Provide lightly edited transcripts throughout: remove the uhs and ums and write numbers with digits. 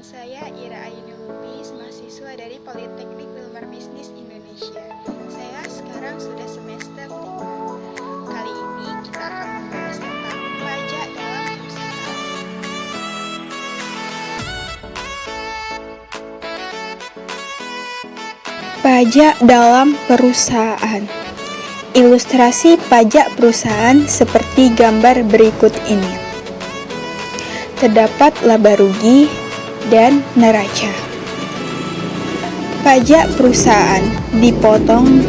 saya Ira Aini Lubis, mahasiswa dari Politeknik Wilmar Bisnis Indonesia. Saya sekarang sudah semester 5. Kali ini kita akan membahas tentang pajak dalam perusahaan. Pajak dalam perusahaan. Ilustrasi pajak perusahaan seperti gambar berikut ini. Terdapat laba rugi dan neraca. Pajak perusahaan dipotong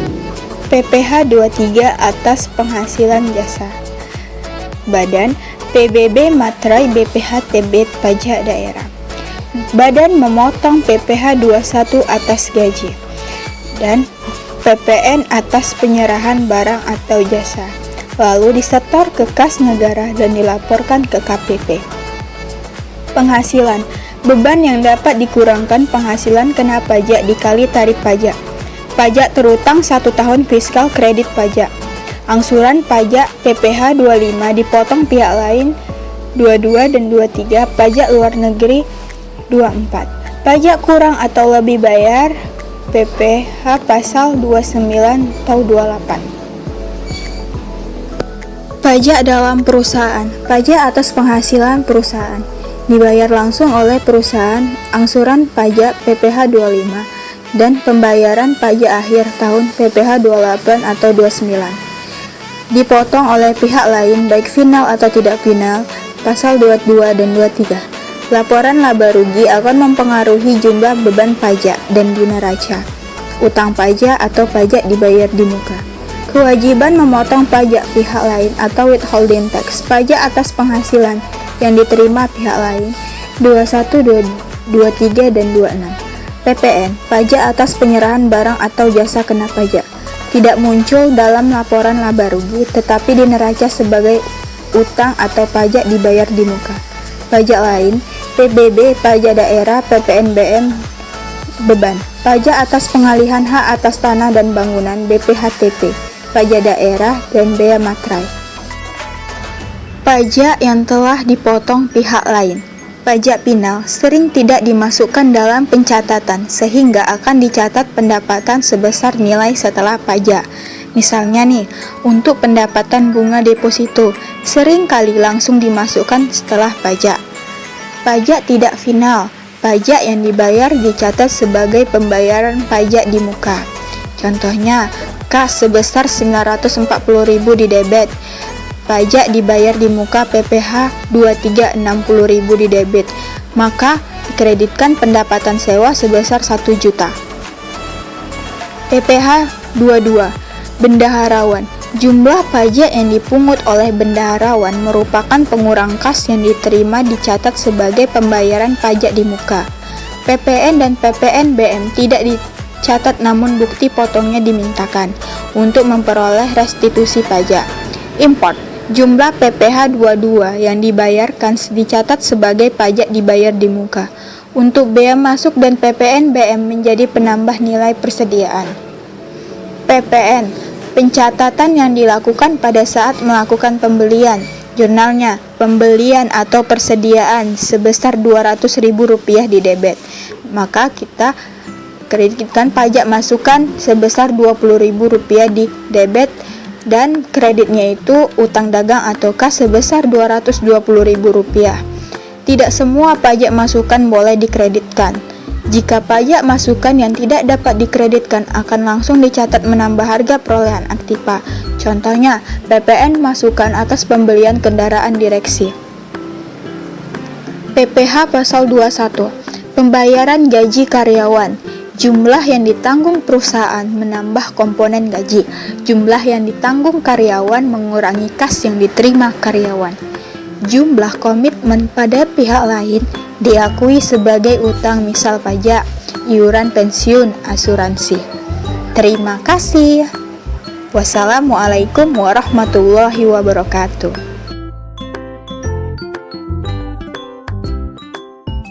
PPh 23 atas penghasilan jasa. Badan PBB Materai BPH Tebet Pajak Daerah. Badan memotong PPh 21 atas gaji dan PPN atas penyerahan barang atau jasa, lalu disetor ke kas negara dan dilaporkan ke KPP. Penghasilan, beban yang dapat dikurangkan penghasilan kena pajak dikali tarif pajak. Pajak terutang 1 tahun fiskal kredit pajak. Angsuran pajak PPh 25 dipotong pihak lain 22 dan 23, pajak luar negeri 24. Pajak kurang atau lebih bayar PPh pasal 29 atau 28. Pajak dalam perusahaan. Pajak atas penghasilan perusahaan dibayar langsung oleh perusahaan, angsuran pajak PPh 25 dan pembayaran pajak akhir tahun PPh 28 atau 29 dipotong oleh pihak lain baik final atau tidak final, pasal 22 dan 23. Laporan laba rugi akan mempengaruhi jumlah beban pajak dan di neraca, utang pajak atau pajak dibayar di muka. Kewajiban memotong pajak pihak lain atau withholding tax, pajak atas penghasilan yang diterima pihak lain 21, 23 dan 26. PPN, pajak atas penyerahan barang atau jasa kena pajak, tidak muncul dalam laporan laba rugi tetapi di neraca sebagai utang atau pajak dibayar di muka. Pajak lain, PBB, pajak daerah, PPNBM, beban, pajak atas pengalihan hak atas tanah dan bangunan BPHTP, pajak daerah dan bea materai. Pajak yang telah dipotong pihak lain. Pajak final sering tidak dimasukkan dalam pencatatan sehingga akan dicatat pendapatan sebesar nilai setelah pajak. Misalnya nih, untuk pendapatan bunga deposito sering kali langsung dimasukkan setelah pajak. Pajak tidak final, pajak yang dibayar dicatat sebagai pembayaran pajak di muka. Contohnya, kas sebesar 940.000 di debit, pajak dibayar di muka PPh 23 60.000 di debit, maka dikreditkan pendapatan sewa sebesar 1 juta. PPh 22 bendaharawan, jumlah pajak yang dipungut oleh bendaharawan merupakan pengurang kas yang diterima dicatat sebagai pembayaran pajak di muka. PPN dan PPNBM tidak dicatat namun bukti potongnya dimintakan untuk memperoleh restitusi pajak. Import, jumlah PPh 22 yang dibayarkan dicatat sebagai pajak dibayar di muka. Untuk bea masuk dan PPNBM menjadi penambah nilai persediaan. PPN, pencatatan yang dilakukan pada saat melakukan pembelian. Jurnalnya, pembelian atau persediaan sebesar Rp200.000 di debit. Maka kita kreditkan pajak masukan sebesar Rp20.000 di debit dan kreditnya itu utang dagang atau kas sebesar Rp220.000. Tidak semua pajak masukan boleh dikreditkan. Jika pajak masukan yang tidak dapat dikreditkan akan langsung dicatat menambah harga perolehan aktiva. Contohnya, PPN masukan atas pembelian kendaraan direksi. PPh pasal 21, pembayaran gaji karyawan. Jumlah yang ditanggung perusahaan menambah komponen gaji. Jumlah yang ditanggung karyawan mengurangi kas yang diterima karyawan. Jumlah komitmen pada pihak lain diakui sebagai utang, misal pajak, iuran pensiun, asuransi. Terima kasih. Wassalamualaikum warahmatullahi wabarakatuh.